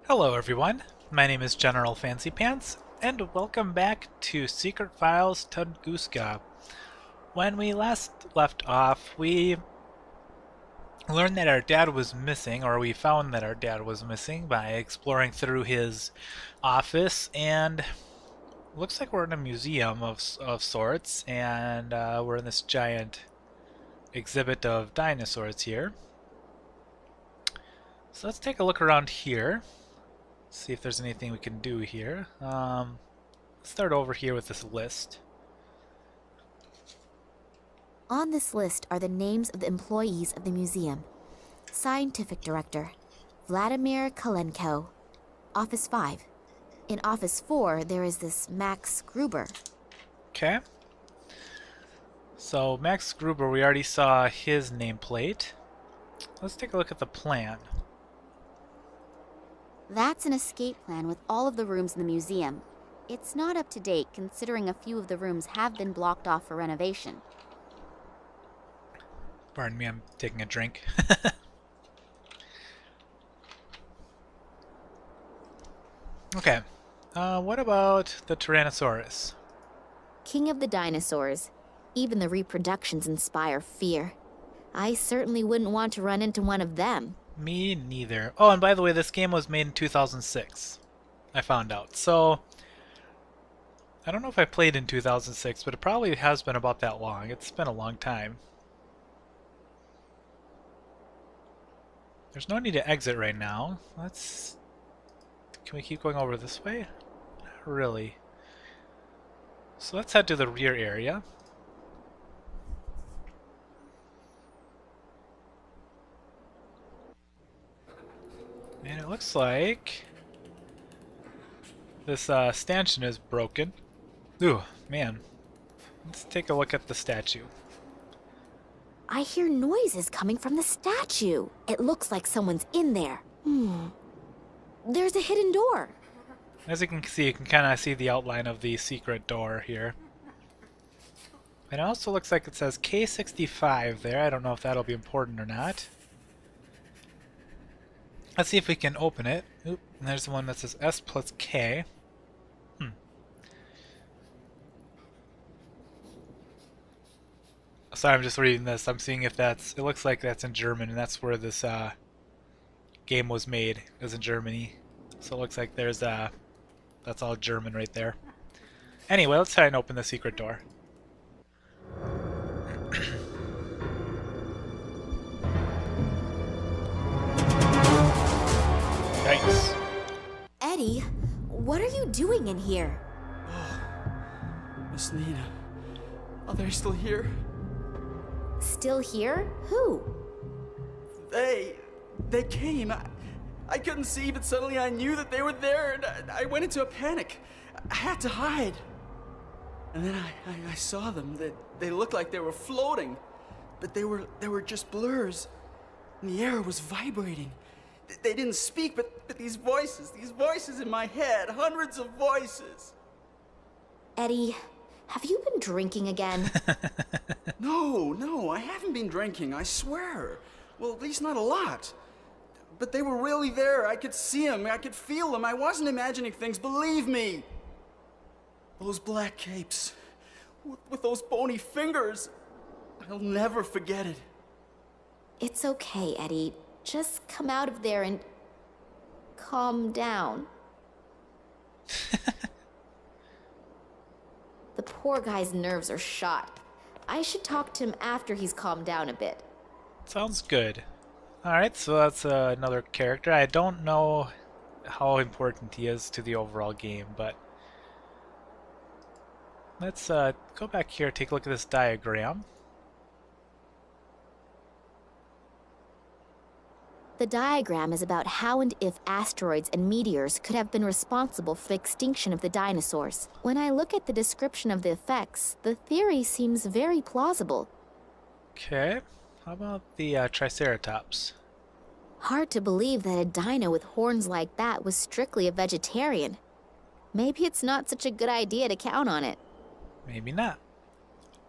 Hello everyone, my name is General Fancy Pants, and welcome back to Secret Files Tunguska. When we last left off, we learned that our dad was missing, or we found that our dad was missing by exploring through his office, and looks like we're in a museum of sorts, and we're in this giant exhibit of dinosaurs here. So let's take a look around here. See if there's anything we can do here. Let's start over here with this list. On this list are the names of the employees of the museum. Scientific Director, Vladimir Cullen. Office 5. In Office 4, there is this Max Gruber. Okay. So Max Gruber, we already saw his nameplate. Let's take a look at the plan. That's an escape plan with all of the rooms in the museum. It's not up to date, considering a few of the rooms have been blocked off for renovation. Pardon me, I'm taking a drink. Okay. What about the Tyrannosaurus? King of the dinosaurs. Even the reproductions inspire fear. I certainly wouldn't want to run into one of them. Me neither. Oh, and by the way, this game was made in 2006. I found out. So, I don't know if I played in 2006, but it probably has been about that long. It's been a long time. There's no need to exit right now. Can we keep going over this way? Not really. So let's head to the rear area. And it looks like this stanchion is broken. Ooh, man. Let's take a look at the statue. I hear noises coming from the statue. It looks like someone's in there. There's a hidden door. As you can see, you can kind of see the outline of the secret door here. And it also looks like it says K65 there. I don't know if that'll be important or not. Let's see if we can open it. Oop, and there's the one that says S plus K. Sorry, I'm just reading this. I'm seeing if that's... It looks like that's in German, and that's where this game was made, is in Germany. So it looks like there's... that's all German right there. Anyway, let's try and open the secret door. Yikes. Eddie, what are you doing in here? Miss Nina, are they still here? Still here? Who? They came. I couldn't see, but suddenly I knew that they were there, and I went into a panic. I had to hide. And then I saw them. They looked like they were floating, but they were just blurs. And the air was vibrating. They didn't speak, but these voices in my head, hundreds of voices. Eddie, have you been drinking again? No, I haven't been drinking, I swear. Well, at least not a lot. But they were really there. I could see them, I could feel them. I wasn't imagining things, believe me. Those black capes, with those bony fingers. I'll never forget it. It's okay, Eddie. Just come out of there and calm down. The poor guy's nerves are shot. I should talk to him after he's calmed down a bit. Sounds good. Alright, so that's another character. I don't know how important he is to the overall game, but let's go back here, take a look at this diagram. The diagram is about how and if asteroids and meteors could have been responsible for the extinction of the dinosaurs. When I look at the description of the effects, the theory seems very plausible. Okay, how about the Triceratops? Hard to believe that a dino with horns like that was strictly a vegetarian. Maybe it's not such a good idea to count on it. Maybe not.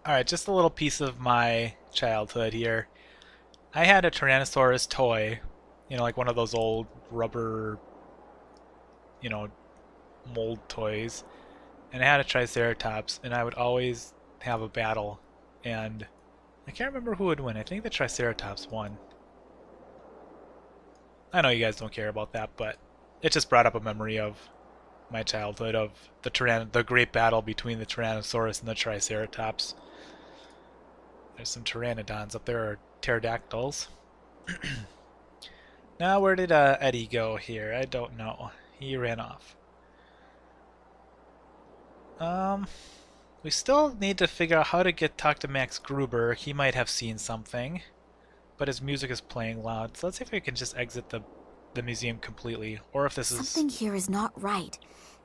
Alright, just a little piece of my childhood here. I had a Tyrannosaurus toy, you know, like one of those old rubber you know, mold toys, and I had a Triceratops, and I would always have a battle, and I can't remember who would win. I think the Triceratops won. I know you guys don't care about that, but it just brought up a memory of my childhood of the great battle between the Tyrannosaurus and the Triceratops. There's some pteranodons up there, or pterodactyls. Now, where did Eddie go here? I don't know. He ran off. We still need to figure out how to talk to Max Gruber. He might have seen something, but his music is playing loud. So let's see if we can just exit the museum completely, or if this is... Something here is not right.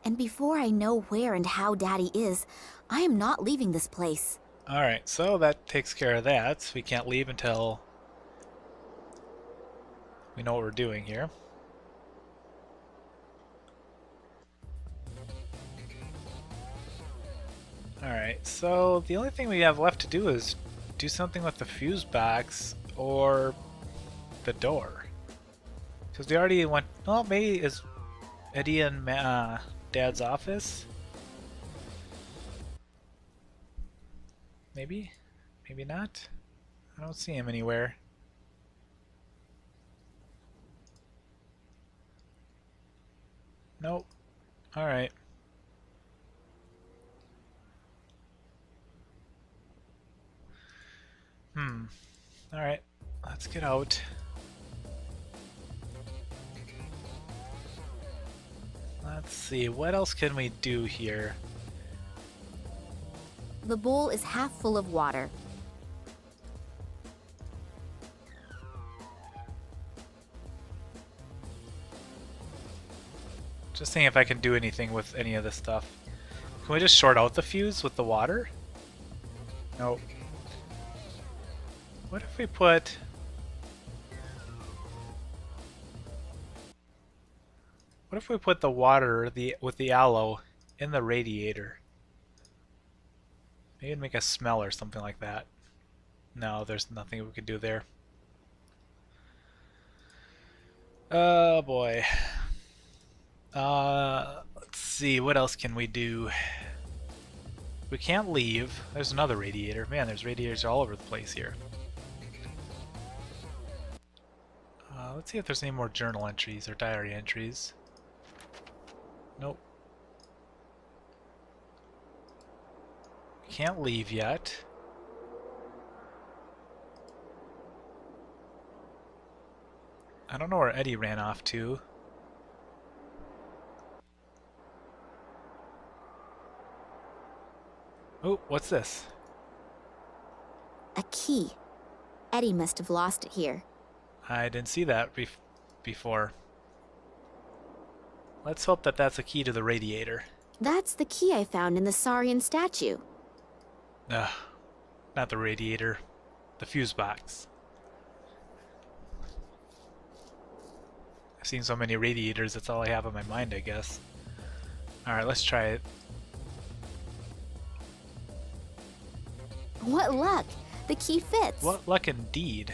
And before I know where and how Daddy is, I am not leaving this place. Alright, so that takes care of that. We can't leave until we know what we're doing here. Alright, so the only thing we have left to do is do something with the fuse box or the door. Because we already went... Well, maybe is Eddie in Dad's office? Maybe? Maybe not? I don't see him anywhere. Nope. Alright. Alright. Let's get out. Let's see, what else can we do here? The bowl is half full of water. Just seeing if I can do anything with any of this stuff. Can we just short out the fuse with the water? Nope. What if we put... What if we put the water with the aloe in the radiator? Maybe it'd make a smell or something like that. No, there's nothing we could do there. Oh boy. Let's see, what else can we do? We can't leave. There's another radiator. Man, there's radiators all over the place here. Let's see if there's any more journal entries or diary entries. Nope. Can't leave yet. I don't know where Eddie ran off to. Oh, what's this? A key. Eddie must have lost it here. I didn't see that before. Let's hope that that's a key to the radiator. That's the key I found in the Saurian statue. Ugh, not the radiator. The fuse box. I've seen so many radiators, that's all I have on my mind, I guess. Alright, let's try it. What luck! The key fits. What luck indeed.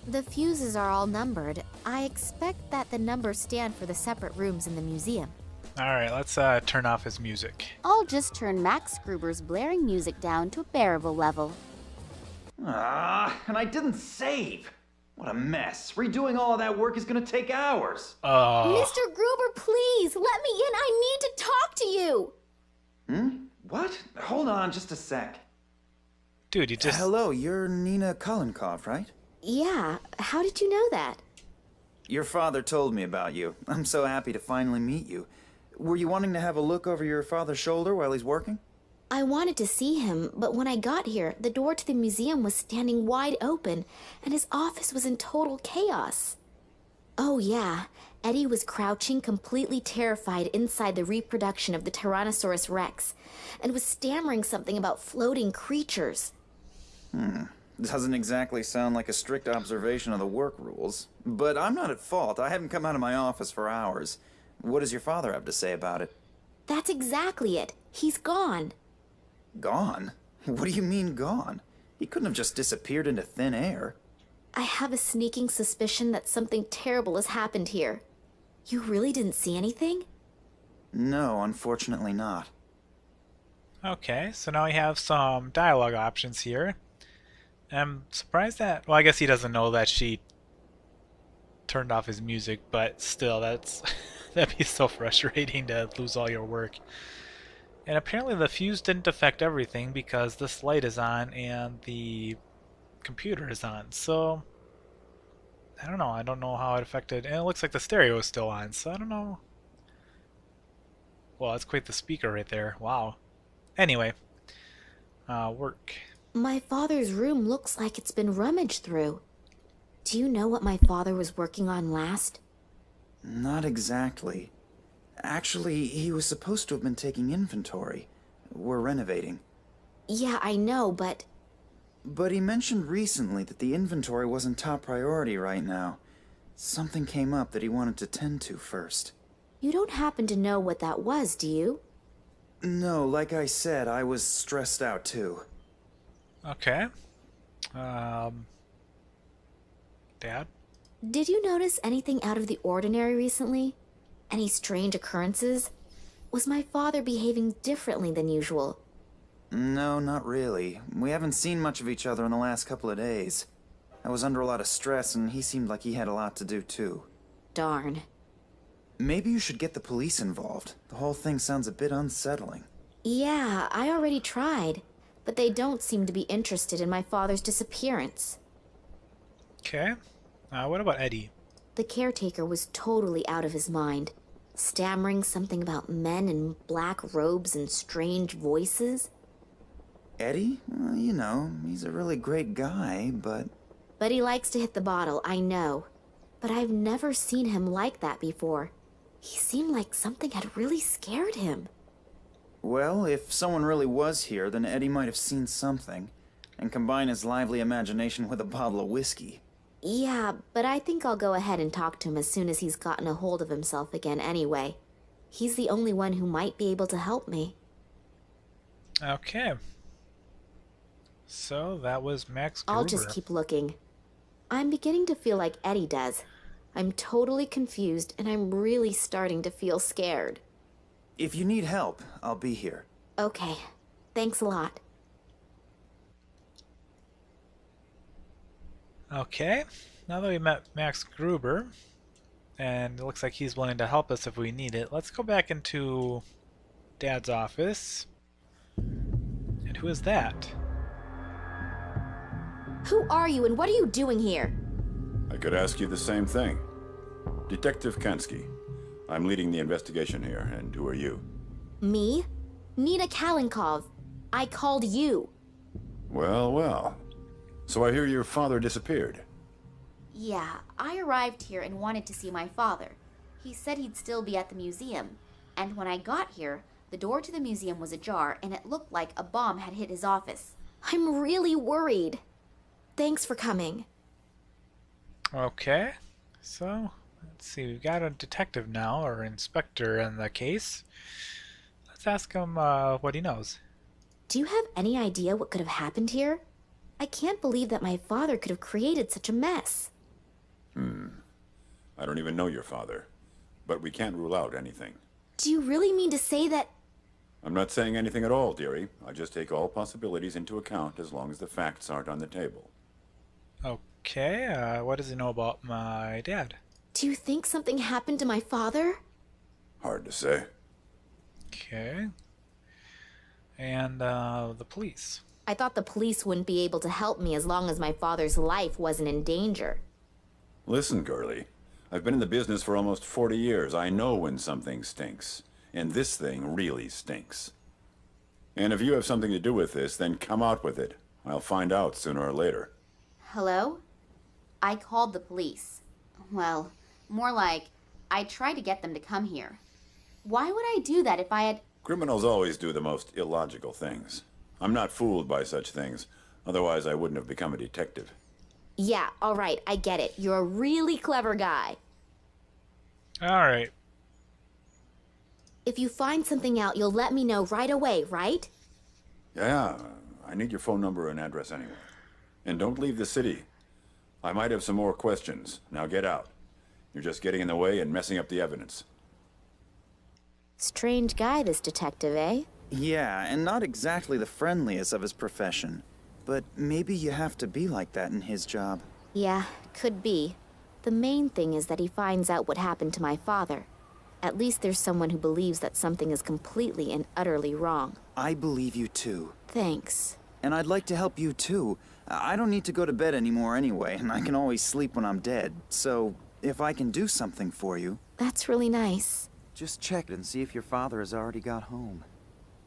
The fuses are all numbered. I expect that the numbers stand for the separate rooms in the museum. Alright, let's turn off his music. I'll just turn Max Gruber's blaring music down to a bearable level. Ah, and I didn't save. What a mess. Redoing all of that work is gonna take hours. Mr. Gruber, please, let me in. I need to talk to you. What? Hold on just a sec. Dude, you just... Hello, you're Nina Cullen, right? Yeah, how did you know that? Your father told me about you. I'm so happy to finally meet you. Were you wanting to have a look over your father's shoulder while he's working? I wanted to see him, but when I got here, the door to the museum was standing wide open, and his office was in total chaos. Oh yeah, Eddie was crouching, completely terrified inside the reproduction of the Tyrannosaurus Rex, and was stammering something about floating creatures. Doesn't exactly sound like a strict observation of the work rules. But I'm not at fault. I haven't come out of my office for hours. What does your father have to say about it? That's exactly it. He's gone. Gone? What do you mean gone? He couldn't have just disappeared into thin air. I have a sneaking suspicion that something terrible has happened here. You really didn't see anything? No, unfortunately not. Okay, so now we have some dialogue options here. I'm surprised that, well, I guess he doesn't know that she turned off his music, but still, that's that'd be so frustrating to lose all your work. And apparently the fuse didn't affect everything because this light is on and the computer is on. So I don't know. I don't know how it affected. And it looks like the stereo is still on. So I don't know. Well, that's quite the speaker right there. Wow. Anyway, work. My father's room looks like it's been rummaged through. Do you know what my father was working on last? Not exactly. Actually, he was supposed to have been taking inventory. We're renovating. Yeah, I know, but... But he mentioned recently that the inventory wasn't top priority right now. Something came up that he wanted to tend to first. You don't happen to know what that was, do you? No, like I said, I was stressed out too. Okay. Dad? Did you notice anything out of the ordinary recently? Any strange occurrences? Was my father behaving differently than usual? No, not really. We haven't seen much of each other in the last couple of days. I was under a lot of stress, and he seemed like he had a lot to do too. Darn. Maybe you should get the police involved. The whole thing sounds a bit unsettling. Yeah, I already tried, but they don't seem to be interested in my father's disappearance. Okay. What about Eddie? The caretaker was totally out of his mind, stammering something about men in black robes and strange voices. Eddie? Well, you know, he's a really great guy, but... But he likes to hit the bottle, I know. But I've never seen him like that before. He seemed like something had really scared him. Well, if someone really was here, then Eddie might have seen something, and combine his lively imagination with a bottle of whiskey. Yeah, but I think I'll go ahead and talk to him as soon as he's gotten a hold of himself again anyway. He's the only one who might be able to help me. Okay. So that was Max Gruber. I'll just keep looking. I'm beginning to feel like Eddie does. I'm totally confused, and I'm really starting to feel scared. If you need help, I'll be here. Okay. Thanks a lot. Okay. Now that we met Max Gruber, and it looks like he's willing to help us if we need it, let's go back into Dad's office. And who is that? Who are you and what are you doing here? I could ask you the same thing. Detective Kansky. I'm leading the investigation here, and who are you? Me? Nina Kalenkov. I called you. Well, well. So I hear your father disappeared. Yeah, I arrived here and wanted to see my father. He said he'd still be at the museum. And when I got here, the door to the museum was ajar and it looked like a bomb had hit his office. I'm really worried. Thanks for coming. Okay. So, let's see. We've got a detective now, or inspector in the case. Let's ask him what he knows. Do you have any idea what could have happened here? I can't believe that my father could have created such a mess. I don't even know your father, but we can't rule out anything. Do you really mean to say that... I'm not saying anything at all, dearie. I just take all possibilities into account as long as the facts aren't on the table. Okay, what does he know about my dad? Do you think something happened to my father? Hard to say. Okay. And the police. I thought the police wouldn't be able to help me as long as my father's life wasn't in danger. Listen, girlie. I've been in the business for almost 40 years. I know when something stinks. And this thing really stinks. And if you have something to do with this, then come out with it. I'll find out sooner or later. Hello? I called the police. Well, more like, I tried to get them to come here. Why would I do that if I had... Criminals always do the most illogical things. I'm not fooled by such things. Otherwise, I wouldn't have become a detective. Yeah, all right, I get it. You're a really clever guy. Alright. If you find something out, you'll let me know right away, right? Yeah, I need your phone number and address anyway. And don't leave the city. I might have some more questions. Now get out. You're just getting in the way and messing up the evidence. Strange guy, this detective, eh? Yeah, and not exactly the friendliest of his profession. But maybe you have to be like that in his job. Yeah, could be. The main thing is that he finds out what happened to my father. At least there's someone who believes that something is completely and utterly wrong. I believe you too. Thanks. And I'd like to help you too. I don't need to go to bed anymore anyway, and I can always sleep when I'm dead. So, if I can do something for you... That's really nice. Just check and see if your father has already got home.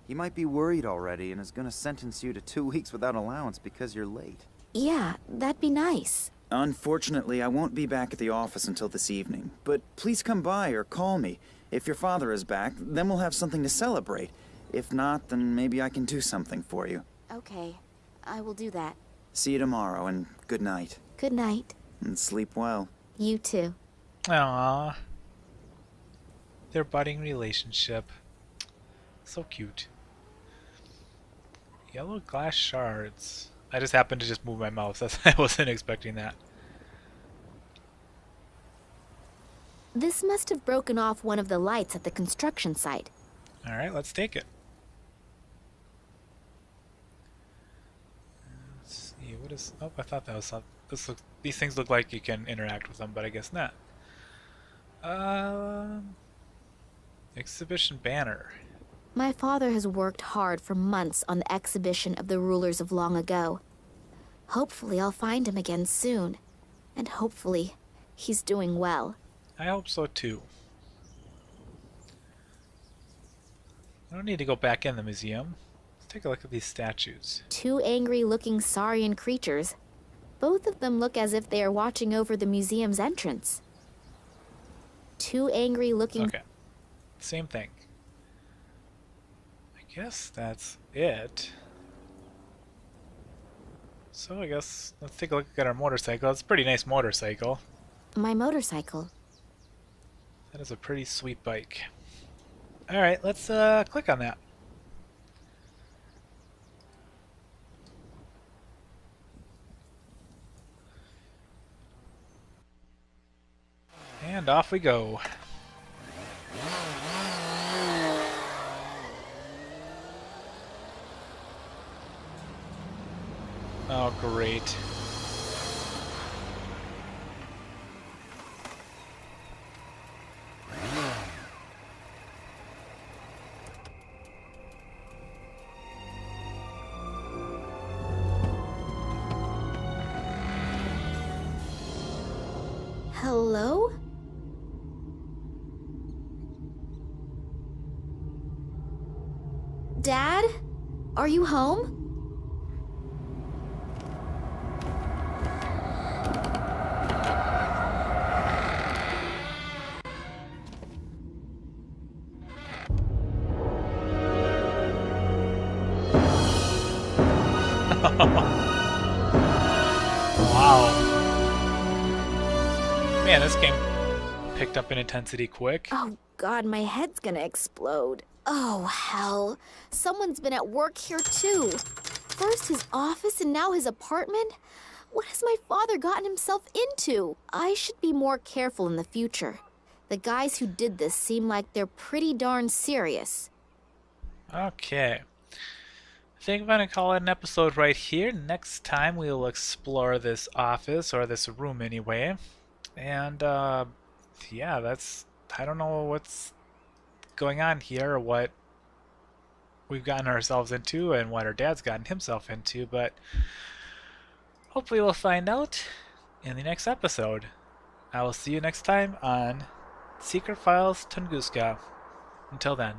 He might be worried already and is gonna sentence you to 2 weeks without allowance because you're late. Yeah, that'd be nice. Unfortunately, I won't be back at the office until this evening, but please come by or call me. If your father is back, then we'll have something to celebrate. If not, then maybe I can do something for you. Okay, I will do that. See you tomorrow, and good night. Good night. And sleep well. You too. Aww. Their budding relationship. So cute. Yellow glass shards. I just happened to just move my mouse. I wasn't expecting that. This must have broken off one of the lights at the construction site. Alright, let's take it. Let's see, what is... Oh, I thought that was something. These things look like you can interact with them, but I guess not. Exhibition banner. My father has worked hard for months on the exhibition of the rulers of long ago. Hopefully I'll find him again soon. And hopefully he's doing well. I hope so too. I don't need to go back in the museum. Let's take a look at these statues. 2 angry-looking saurian creatures. Both of them look as if they are watching over the museum's entrance. 2 angry-looking... Okay. Same thing. I guess that's it. So I guess let's take a look at our motorcycle. It's a pretty nice motorcycle. My motorcycle. That is a pretty sweet bike. Alright, let's click on that. And off we go. Oh, great. Hello? Dad? Are you home? Wow. Man, this game picked up in intensity quick. Oh god, my head's gonna explode. Oh hell. Someone's been at work here too. First his office and now his apartment? What has my father gotten himself into? I should be more careful in the future. The guys who did this seem like they're pretty darn serious. Okay. I think I'm going to call it an episode right here. Next time we'll explore this office, or this room anyway. And, yeah, that's... I don't know what's going on here, or what we've gotten ourselves into, and what our dad's gotten himself into, but hopefully we'll find out in the next episode. I will see you next time on Secret Files Tunguska. Until then.